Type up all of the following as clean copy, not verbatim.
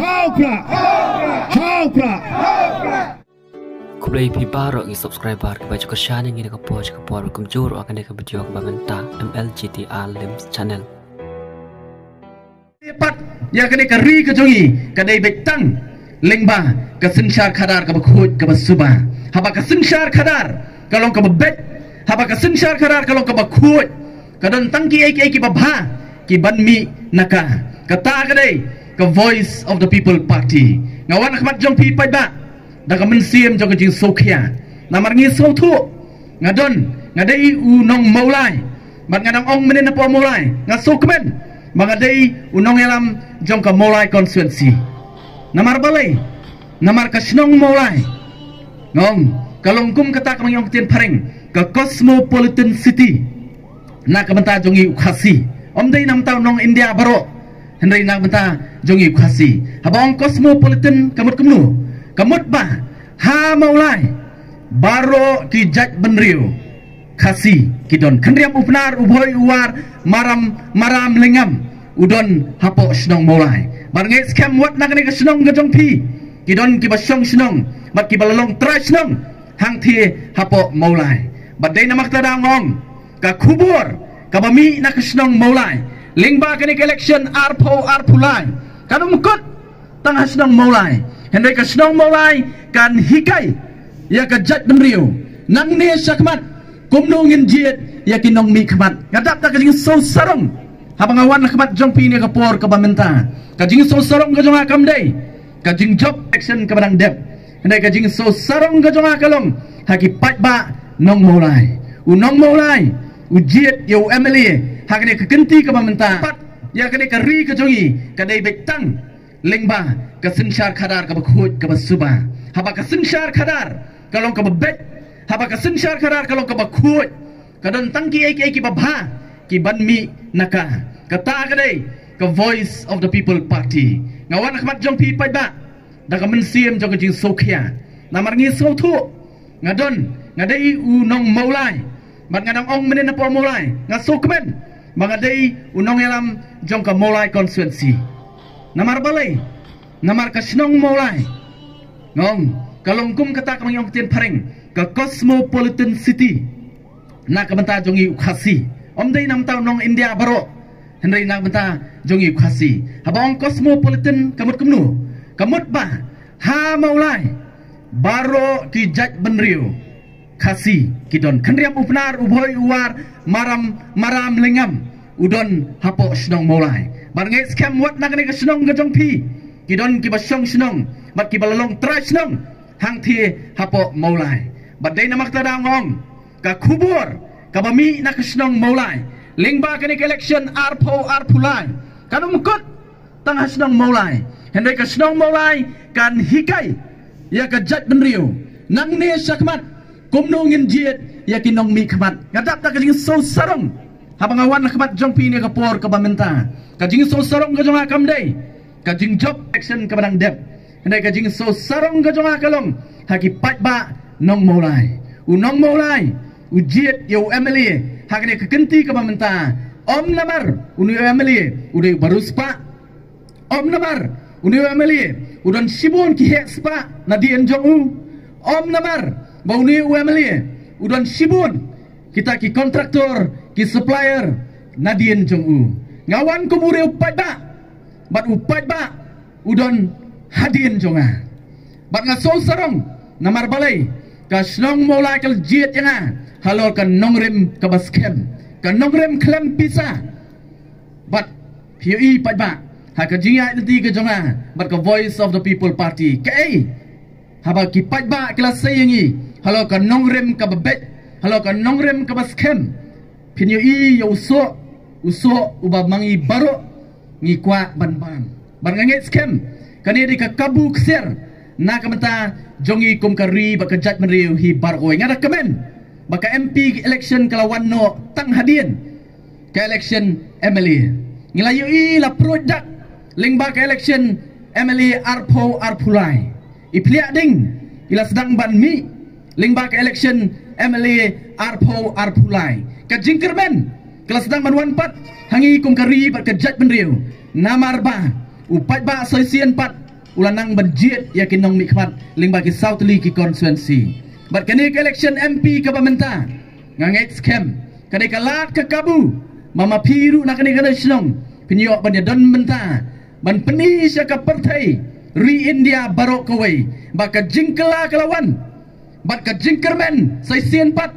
Chopra, Chopra. Kublai pibaro ngi subscriber ke baju kesyane ngi ke por kumjur akan ke video banganta MLGTR Limbs channel. Pat ya kene kari ke jongi kadai betang lengba ke sensyar khadar ke bakhut ke basuba haba ke sensyar khadar kalau ke bet haba ke sensyar khadar kalau ke bakhut kadon tangki ai ki babha ki banmi naka kata kadai ke voice of the people party ngawan khmat jong pi pai ba da ka mensiam jong jing sokhia namar ngi so thu ngadon ngadai unong maulai bat ngadang ong menen apa maulai ngaso kemen mangadai unong elam jong ka maulai constituency namar balai namar ka snong maulai ngong kalongkum kata ka mangyong tien pareng ka cosmopolitan city na ka banta jongi ukhasi omdai nam taw nong India baro hendai na banta jongi ukhasi habang cosmopolitan kamut kumnu kamut ba ha maulai baro ki jaj benriu khasi kidon khandriam upnar ubhoi uwar maram lengam udon hapo snong maulai barnge scam wat nak ni snong gajong pi kidon ki basong snong bat ki balalong tra snong hang thi hapo maulai badai namak tadang ong ka khubur ka bami nak snong maulai lingba kani election arpulai kanum kut tang snong maulai hendai ka snong maulai kan hikai ya ka jaj benriu nang ne sakmat kumno ngin jiet ya kinong mi khmat ngadap ta kajing so sarong habang awan khmat jong pi ne ka por ka bamenta kajing so sarong ka jong akam dei kajing job action ka badang dep hendai kajing so sarong ka jong akalong haki pat ba nong maulai unong maulai ujiet yo MLA hakne ka kenti ka bamenta pat ya kane ka ri ka jongi kadai betang lengba ka sensyar khadar ka bakhut ka basuba haba ka sensyar khadar kalong ka bet haba ka sensyar khadar kalong ka bakhut kadon tangki ai ki babha ki banmi naka kata kadai ka voice of the people party ngawan khmat jong pi pai ba da ka mensiam jong jing sokhia namar ngi so thu ngadon ngadai unong maulai bat ngadang ong menen apa maulai ngaso kemen mangadai unong elam jong ka maulai constituency namar balai namar ka snong maulai ngong kalongkum kata ka mangyong tien pareng ka cosmopolitan city na ka banta jongi ukhasi omdai nam taw nong India baro hendai na banta jongi ukhasi habang cosmopolitan kamut kumnu kamut ba ha maulai baro ki jaj benriu khasi kidon khandriam upnar ubhoi uwar maram lengam udon hapo snong maulai barnge scam wat nak ni ka snong gajong pi kidon ki basong snong bat ki balalong tra snong hang thi hapo maulai badai namak tadang ong ka khubur ka bami nak snong maulai lingba kani election arpulai kanum kut tang snong maulai hendai ka snong maulai kan hikai ya ka jaj benriu nang ne sakmat kumno ngin jiet ya kinong mi khmat ngadap ta kajing so sarong habang awan khmat jong pi ne ka por ka bamenta kajing so sarong ka jong akam dei kajing job action ka badang dep hendai kajing so sarong ka jong akalong haki pat ba nong maulai unong maulai ujiet yo MLA hakne ka kenti ka bamenta om namar unu MLA udai baruspa om namar unu MLA udon sibon ki hespa nadien jong u om namar bauni UMLA udon sibun kita ki kontraktor ki supplier nadien jong u ngawan kumure upat ba bat upat ba udon hadien jonga bat ngaso sarong namar balai ka snong maulai kal jiet yanga halor kan nongrem ka baskem ka nongrem klem pisa bat hiu pat ba ha ka jinga identity ka jonga bat ka voice of the people party kai haba ki pat ba kelas sayangi halo ka nongrem ka babet halo ka nongrem ka baskem pinyo yo uso uba mangi baro ngi kwa ban nganget skem kani di ka kabu kser na kamata jongi kum kari baka jat menriu hi baroi ngada kemen baka MP election kalawan no tang hadien ka election MLA ngilayu la product ling baka election MLA arpulai ipliak ding ila sedang ban mi lingba ke election MLA arpulai ka jingkermen kelas sedang ban 14 hangi kum kari bat ka jaj benriu namar ba upat ba soisien pat ulanang banjit ya kinong mikmat ling bagi South Lee ki constituency bat kani ke election MP ka bamenta nganget scam kani kalat ka kabu mama piru nak kani kana snong pinyo ban ya don menta ban peni sya ka partai Ri India barok kawai baka jingkela kelawan bat ka jingkermen sai sien pat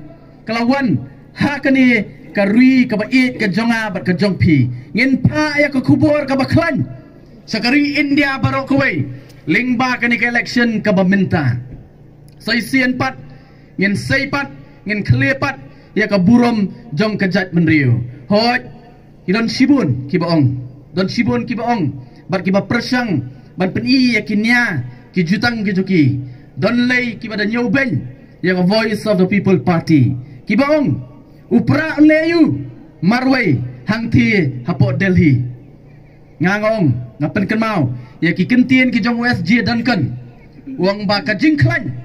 kelawan ha kani ka ri ka bait ka jonga bat ka jongpi ngin pa ya ka kubur ka baklan sakari India barok kawai lingba kani ke election ka baminta sai sien pat ngin sai pat ngin kle pat ya ka burom jong ka jat menriu hoj idon sibun ki baong don sibun ki baong bat ki ba persang ban peni ya kinya ki jutang ki joki don lei ki bada nyoben ya ka voice of the people party ki baong upra leyu marway hangti hapo Delhi ngangong ngapen kan mau ya ki kentien ki jong USG dan kan uang ba ka jingklan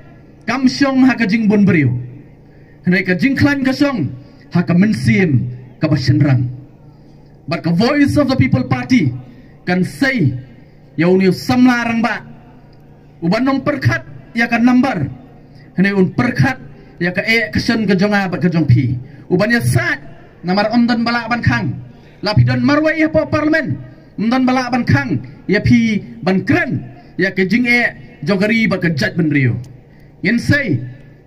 kam syong ha ka jing bun beriu hnai ka jingklan ka syong ha ka mensim ka basenrang but ka voice of the people party kan say yau ni samlarang ba uban nom perkhat ya ka number hnai un perkhat ya ka action ka jonga ba ka jong pi uban ya sat namar ondan bala ban khang lapidon marwai ha po parlimen dan balak ban kang ya pi ban kren ya ke jing jogari ba ke jat ban riu yen sei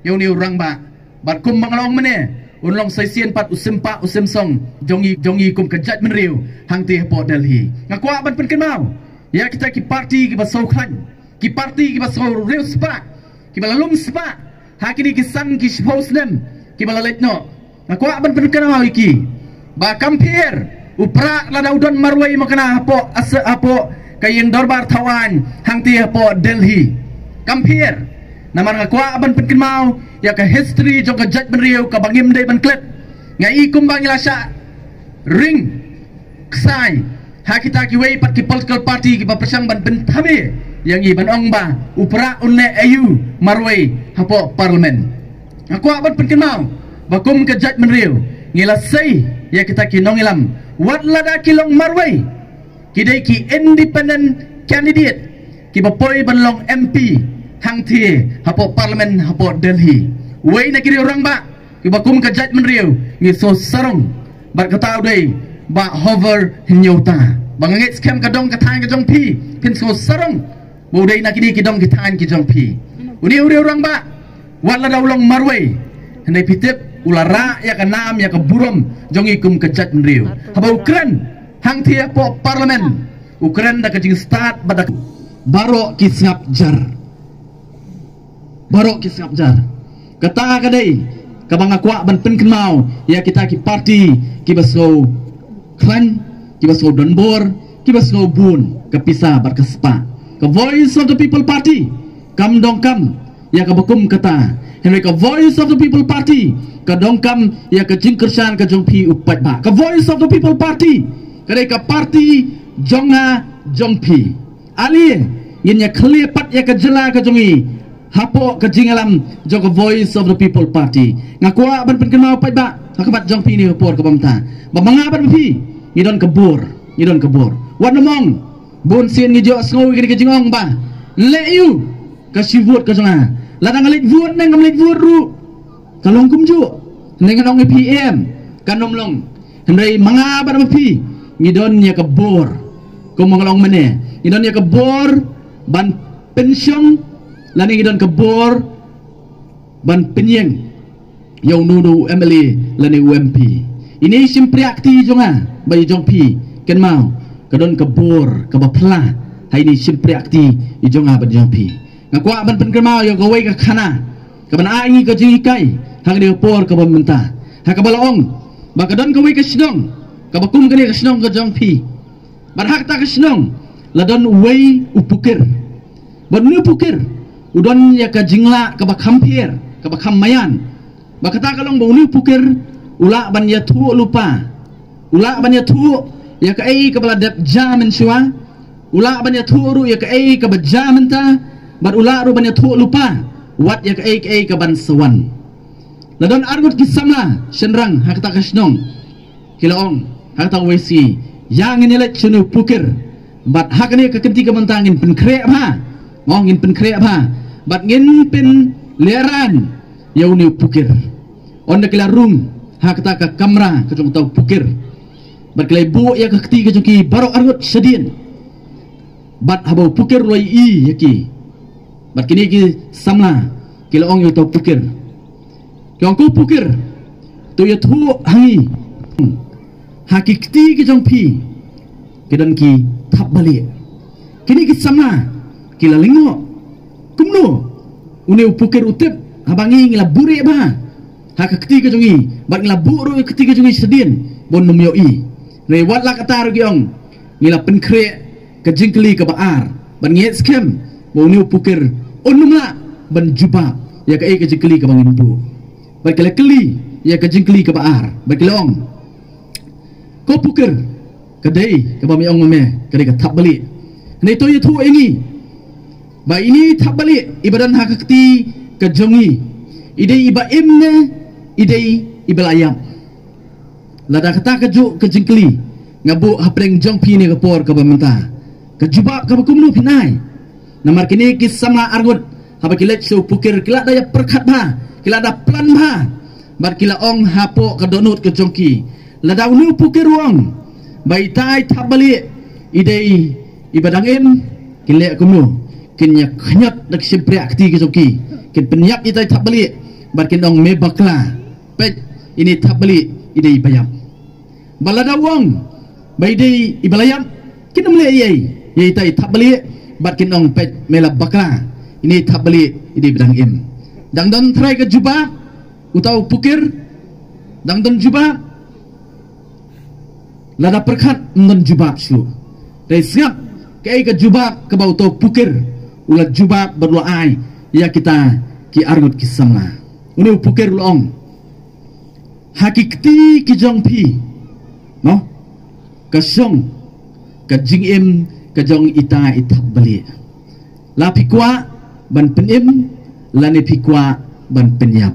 yo ni orang ba bat kum manglong mene unlong sai sien pat usimpa usim song jongi kum ke jat ban riu hang ti po Delhi ngakwa ban pen mau ya kita ki parti ki ba so khan ki parti ki ba so riu spa ki ba lalum spa hakini ki sang ki host nem ki ba lalet no ngakwa ban pen mau iki ba compare upra lada udon marwai makana apo kayeng dorbar tawan hangti apo Delhi kampir naman nga kwa aban penkin mau ya ka history jong ka judge benriu ka bangim day ban klep ngai kumbang ilasya ring ksai ha kita ki wei pat ki political party ki papresang ban bentame yang i ban ong ba upra unne ayu marwai apo parlimen nga kwa aban penkin mau bakum ka judge benriu ngilasai ya kita ki nongilam wat lada kilong marwai kidai ki independent candidate ki bapoi banlong MP hangti hapo parlimen hapo Delhi wei na kiri orang ba ki bakum ka judge menriu ngi so sarong bar katau dei ba hover hinyota bangangit scam ka dong ka thang ka jong pi pin so sarong bodai na kiri ki dong ki thang ki jong pi uni orang ba wat lada ulong marwai hendai pitip ulara ya ka nam ya ka burom jongi kum kejat menriu haba Ukraine hang thia po parlimen Ukraine da ka jing start badak baro ki sap jar kata ka dei ka banga kwa ban pen kenau ya kita ki parti ki baso klan ki baso donbor ki baso bun ka pisa bar ka spa ka voice of the people party kam dong kam ya ka bakum kata henry ka voice of the people party ka dongkam ya ka jingkersan ka jongpi upat ba ka voice of the people party kadai ka party jonga jongpi ali yin ya clear pat ya ka jela ka jongi hapo ka jingalam jong ka voice of the people party ngakwa ban pen kenau pat ba akabat jongpi ni por ka bamta ba manga ban pi ngidon ka bor wan mong bon sien ngi jo sngow ki ka jingong ba le yu ka sivut ka jonga ladang lit vuot nang lit vuot ru kalong kumju nengan ong PM kanom long hendai manga bar mapi ngidon ya ke bor ko mangalong mene ngidon ya ke bor ban pensiong lani ngidon ke bor ban penyeng yang nudu MLA lani UMP ini simpriakti jonga bayi jongpi ken mau kadon ke bor ke bapla hai ni simpriakti i jonga ban jongpi ngakwa ban pen mau yang gawe ka khana ka ban ai ka jingikai hang dia por ka bamenta ha ka balaong ba ka don ka wei ka snong ka bakum ka ni ka snong ka jongpi bar hak ta ka snong la don wei upukir ban ni upukir udon ya ka jingla ka ba khampir ka ba kham mayan ba kata ka long ba ni upukir ula ban ya thu lupa ula ban ya thu ya ka ai ka bala dap jamin shwa ula ban ya thu ru ya ka ai ka ba jamenta bar ula ru ban ya thu lupa wat ya ka ai ka ban sawan ladon argut kisamla senrang hakta kasnong kilaong hakta wesi yang inilet chunu pukir บัดฮักนี่ก็กันที่กำมันตางินเป็นเคระผ้ามองงินเป็นเคระผ้าบัดงินเป็นเลียรันยาวนิวปุกิรon nak kela rung hak ta ka kamera ka jong tau pukir bat kelai bu ya ka keti ka jong ki barok argot sedien bat habau pukir loi I yaki bat kini ki samla kila ong yo tau pukir kyong ko pukir tu ya thu hangi hakikti ki jong pi kidan ki thap bali kini ki samla kila lingo kumno uneu pukir utip habangi ngila buri ba hak ketiga jongi bat ngila buru ketiga jongi sedien bon numyo I rewat la kata rugiong ngila penkre ke jingkli ke baar ban nget skem bon new pukir onumla ban juba ya ke jingkli ke bangin bu bat kele keli ya ke jingkli ke baar bat kelong ko pukir ke dei ke bami ong me ke dei ke thap bali nei to yetu engi ba ini thap bali ibadan hak keti ke jongi ide iba imne idei ibelayam lada kata kejuk ke jingkli ngabu hapreng jong pi ni ke por ke bamenta ke jubab ke kumnu pinai namar kini kisama argut haba kilet so pukir kila daya perkhat ba kila da plan ba bar kila ong hapo ke donut ke jongki lada unu pukir wong bai tai thabali idei ibadangin kile kumnu kinya khanyat dak simpre akti ke jongki kin penyap idai thabali bar kinong me bakla pet ini thabali idei bayam balada wong baidei ibalayam kinamle yei tai thabali bat kinong pet mela bakla ini thabali idei bedang im dangdon try ke juba utau pukir dangdon juba lada perkhat ndon juba su dei siap ke juba ke bau to pukir ulat juba berdoa ai ya kita ki argut kisama uni pukir long hakikti ki jong pi no ka song ka jing im ka jong ita ithap bali la pikwa ban penim la ne pikwa ban penyap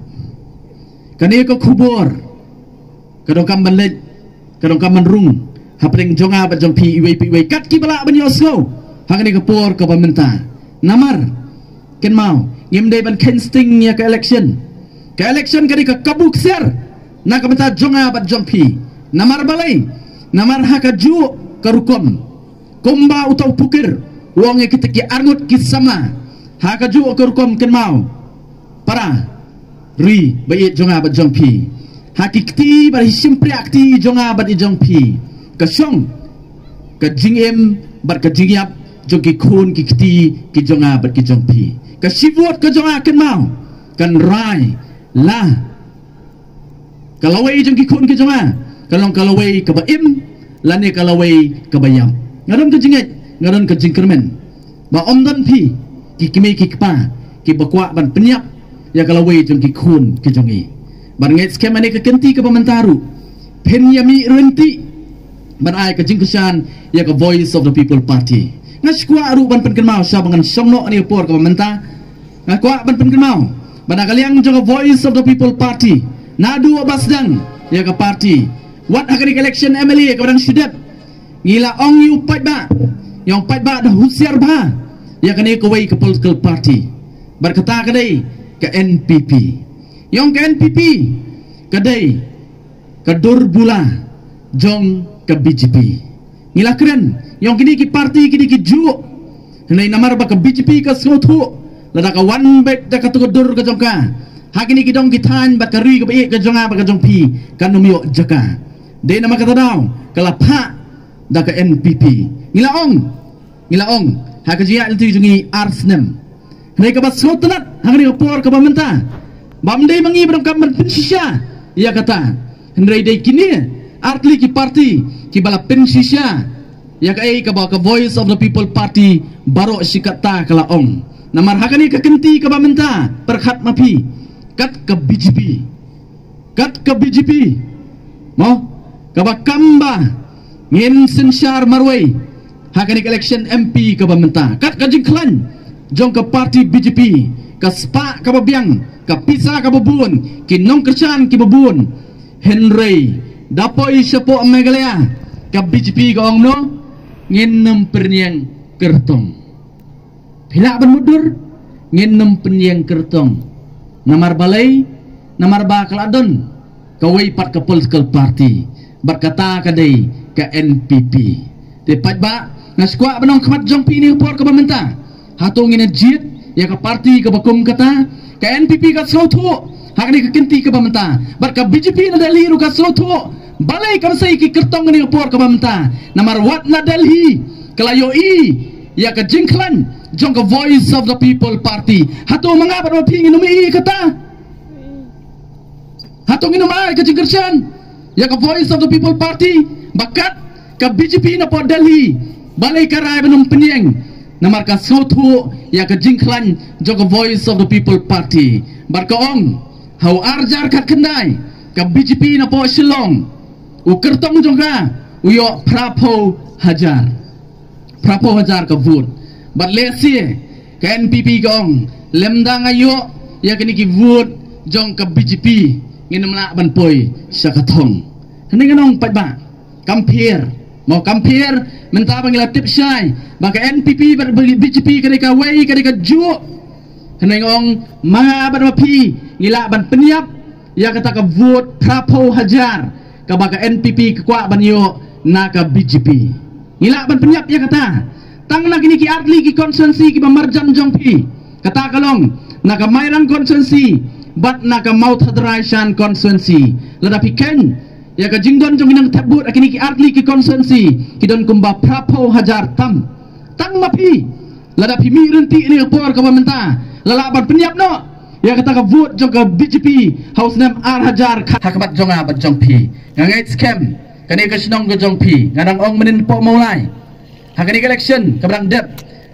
kane ko khubor kadong kam ban lej kadong kam ban rung hapreng jonga ba jong pi iwe kat ki bala ban yosgo hangani ka por ka pamenta namar ken mau ngim dei ban kensting ya ka election kadi ka kabuk ser nak minta jonga bat jongpi namar balai namar hakaju karukom komba utau pukir wonge kita ki arngut kisama hakaju karukom kenmau para ri bayi jonga bat jongpi hakikti bar simpre akti jonga bat jongpi kasong ka jingem bat ka jingyap jongki khun ki kiti ki jonga bat ki jongpi ka sibut ka jonga kenmau kan rai la kalawai jong ki khun ke jonga kalong kalawai ke baim lane kalawai ke bayam ngadon ke jinget ngadon ke jingkermen ba omdan pi ki kimi ki kpa ki bakwa ban penyap ya kalawai jong ki khun ke jongi ban nget skema ne ke kenti ke pementaru pen yami renti ban ai ke jingkesan ya ke voice of the people party ngaskwa aru ban pen kenmau sa bangan songno ni por ke pementa ngakwa ban pen kenmau bana kaliang juga voice of the people party nadu abasdang ya ke party wat akan election MLA ke barang syudap ngila ong yu pat ba yang pat ba dah husiar ba ya kene ke wei ke political party berkata kedai ke NPP yang ke NPP kedai ke Durbula jong ke BJP ngila keren yang kini ki party kini ki ju henai namar ba ke BJP ke sotu lada ka one back da ka tudur ka jongka hakini ki dong ki than ba ka ri ka be ka jonga ba ka jongpi kan numyo jaka de nama kata daw kala pha da ka NPP ngila ong hakajia ilti jungi arsnem henai ka ba sotanat hakini ka por ka bamenta bamde mangi bram ka man pensisya ya kata henai de kini artli ki party ki bala pensisya ya ka ka ba ka voice of the people party baro sikata kala ong namar hakani ka kenti ka bamenta perkhat mapi kat ke BJP mo ka ba kamba ngin sensyar marway hakani election MP ka bamenta kat ka jingklan jong ka party BJP ka spa ka babiang ka pisa ka babun kinong kerchan ki babun Henry dapoi sepo megalea ka BJP ka ong no nginem perniang kertong. Pilak bermudur nginem perniang kertong. Namar balai, namar bakladon, kawai pat ke political party, berkata kadai ke NPP. Tepat ba, naskuak benong kemat jong pini upor ke pemerintah. Hatung ina jit, ya ke parti ke bakum kata, ke NPP ke slotu, hak ni ke kenti ke pemerintah. Berka BJP na Delhi ru ke slotu, balai kamsai ki kertong ni upor ke pemerintah. Namar wat na Delhi, kelayo i, ya ke jingklan, jong ke voice of the people party. Hatung mengapa no pingin umi kata? Hatung inum ai ke jingkersan, ya ke voice of the people party, bakat ke BJP na po Delhi, balai karai benum penyeng. Namar ka sautu ya ke jingklan jong ke voice of the people party. Barkaong hau arjar kat kendai ke BJP na po Shillong. U kertong jong ka uyo Prabowo Hajar. Prabowo Hajar ke vote. Bat lesi ke NPP gong lemdang ayo ya kini ki vote jong ke BJP ngin nak ban poi sakatong. Heneng nong pat ba compare mau compare minta panggil tip syai baka NPP berbagi BJP kadika wei kadika ju heneng ong ma ban mapi ngila ban peniap ya kata ka vote Prabowo Hajar ka baka NPP ke kwa ban yo na ka BJP ngila ban peniap ya kata tang na kini ki artli ki konsensi ki bamarjan jongpi kata kalong na ka mairang konsensi bat na ka maut hadraishan konsensi ladapi ken ya ka jingdon jong inang tabut akini ki artli ki konsensi kidon kumba Prabowo Hajar tang mapi ladapi mi renti ni upor ka pemerintah lalaban peniap no ya kata ka vote jong ka BJP house name Ar Hajar hakabat jong a bat jong pi ngangai scam kani ka sinong ka jong pi nganang ong menin po mulai hakani election kabrang dep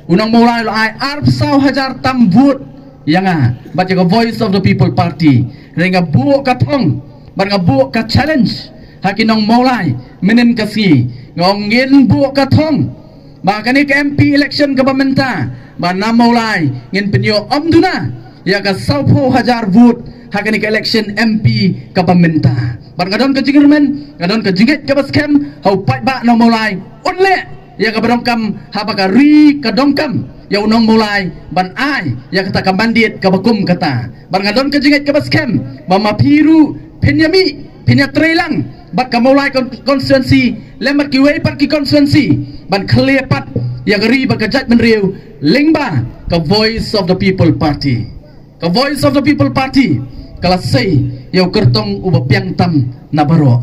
unang mulai lo ai arp sau Hajar tam vote yang a bat ka voice of the people party renga bu ka thong bat ka bu ka challenge hakinong mulai menin kasi ngongin bu ka thong makani ka MP election ka pemerintah ba na mulai ngin penyo omduna ya ka saupo Hajar vote hakani ka election MP ka pemerintah bat ngadon ka jingermen ngadon ka jingit ka baskem hau pat ba na mulai onle ya ka badongkam haba ka ri ka dongkam ya unong mulai ban ai ya kata ka bandit ka bakum kata ban ngadon ka jingit ka baskem ba mapiru penyami penyatrelang bat ka mulai konstituensi lembat ki wei pat ki konstituensi ban klepat ya ka ri ba ka jat menriu lingba ka voice of the people party ka voice of the people party kala sei ya kertong uba piang tam na baro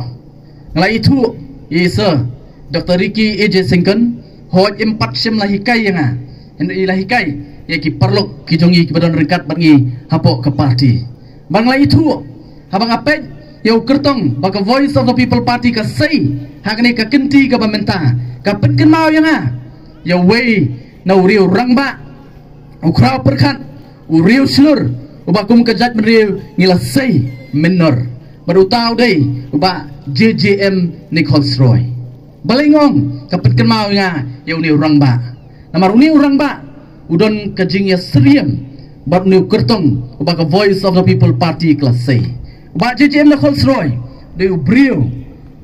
ngalai itu isa Dr. Ricky AJ Singkon hoj empat sim lahikai yang a hendak lahikai ya ki perlok ki jongi ki badan ringkat bangi hapok ke parti bangla itu habang apet ya kertong baka voice of the people party ka sei hakne ka kenti ka pemerintah ka penken mau yang a ya wei na uriu rangba ukraw perkat uriu slur ubakum ka jat menriu ngila sei menor baru tahu dei uba JJM Nikolsroy balingong kapit kenal nya ya uni orang ba namar uni orang ba udon kajing ya seriem bat ni kertong uba ka voice of the people party kelas C uba JJM na Kolsroy de ubrio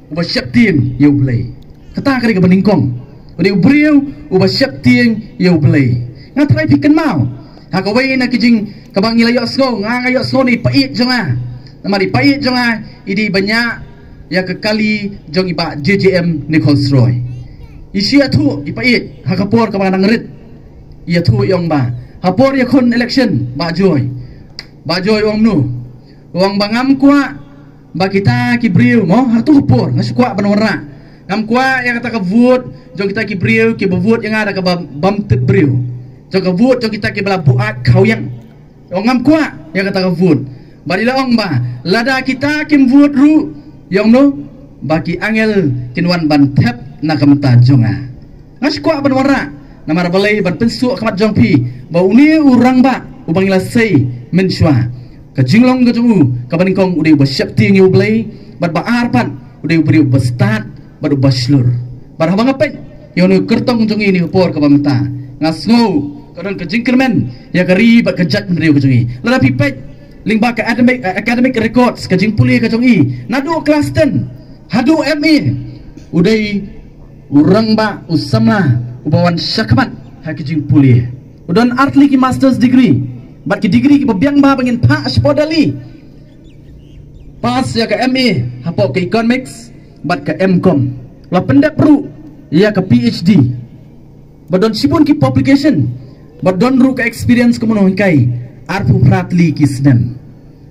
uba syaptin ya ublay kata kali ka beningkong de ubrio uba syaptin ya ublay ngatrai piken mau ha ka wei na kajing ka bang ilayo sko ngayo sko ni pait jonga namari pait jonga idi banyak ya kekali jong iba JJM Nikolsroy isia tu ipa it hakapor ka manang rit ia tu yong ba hapor ya kon election ba joy wong nu wong bangam kwa ba kita kibriu mo hatu hapor ngasukwa banora ngam kwa ya kata ka vote jong kita kibriu ki vote yang ada ka bam tebriu jong ka vote jong kita ki bala buat kawyang ngam kwa ya kata ka vote badila ong ba lada kita kim vote ru yang no bagi angel kinwan ban tep na kamta jonga ngas kwa ban wara namar balai ban pensu kamat jongpi ba uni urang ba ubang ila sei menshwa ka jinglong ga jumu ka baningkong udai ba syapti ngi ublai bat ba arpan udai beri ba start ba ba slur bar habang apet yang no kertong jongi ni por ka bamta ngas ngo kadon ka jingkermen ya kari ba ka jat mendriu ka jongi ladapi pet lingba ka academic records ka jingpuli ka jongi nadu kelas 10 hadu ME udai urang ba usama ubawan syakmat hakijing pulih udon artli ki master's degree bat ki degree ki babiang ba bangin pa aspodali pas ya ke MA hapo ke economics bat ke MCom la pendek peru ya ke PhD badon sibun ki publication badon ru ke experience kemono kai arpu pratli ki sedem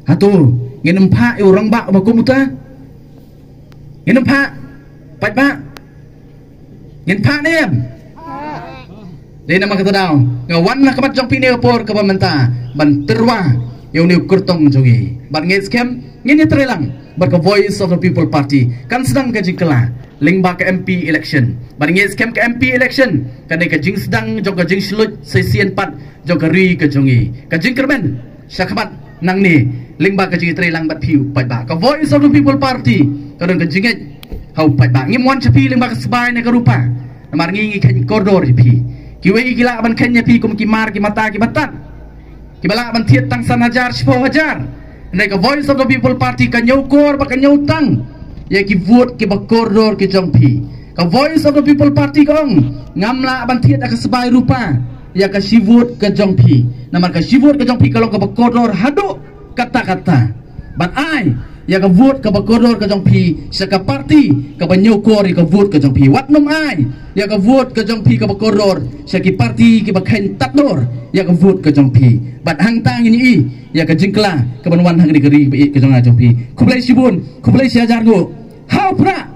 hatu nginem pa urang ba bakomuta nginem pa pat ba ngin pa nem Dina mga katadaw, nga wan na kamat jong pinipor ka pamanta, ban terwa, yung niyo kurtong jongi. Ban ngit skem, ngin yatre lang, ban ka Voice of the People Party, kan sedang ka jingkala, lingba ka MP election. Ban ngit skem ka MP election, kanay ka jing sedang, jong ka jing silut, sesian pat, jong ka ri ka jongi. Ka jing kermen, siya kamat, nang ni, lingba ka jing yatre lang bat piu, pat ba. Ka Voice of the People Party, kadang ka jingit, hau pat ba. Ngimwan siya pi, lingba ka sabay na karupa, namar ngingi ka koridor pi. Kiwei gila ban kenya pi kum kimar ki mata ki batat kibala ban tiet tang san hajar 10 hajar ndai ka Voice of the People Party ka nyokor ba ka nyotang ya ki vote ki ba koridor ki jong pi ka Voice of the People Party kong ngamla ban tiet ka sebai rupa ya ka si vote ka jong pi namar ka si vote ka jong pi kalau ka ba koridor hadu kata-kata ban ai ya ka vote ka ba koridor ka jong pi sa ka party ka ba nyokor ka vote ka jong pi wat nom ai ya ka vote ka jong pi ka ba koridor sa ki party ki ba khen tatnor ya ka vote ka jong pi bat hang tang ini ya ka jingkla ka ban wan hang ni gari ka jong jong pi kublai sibun kublai si ajar go hau pra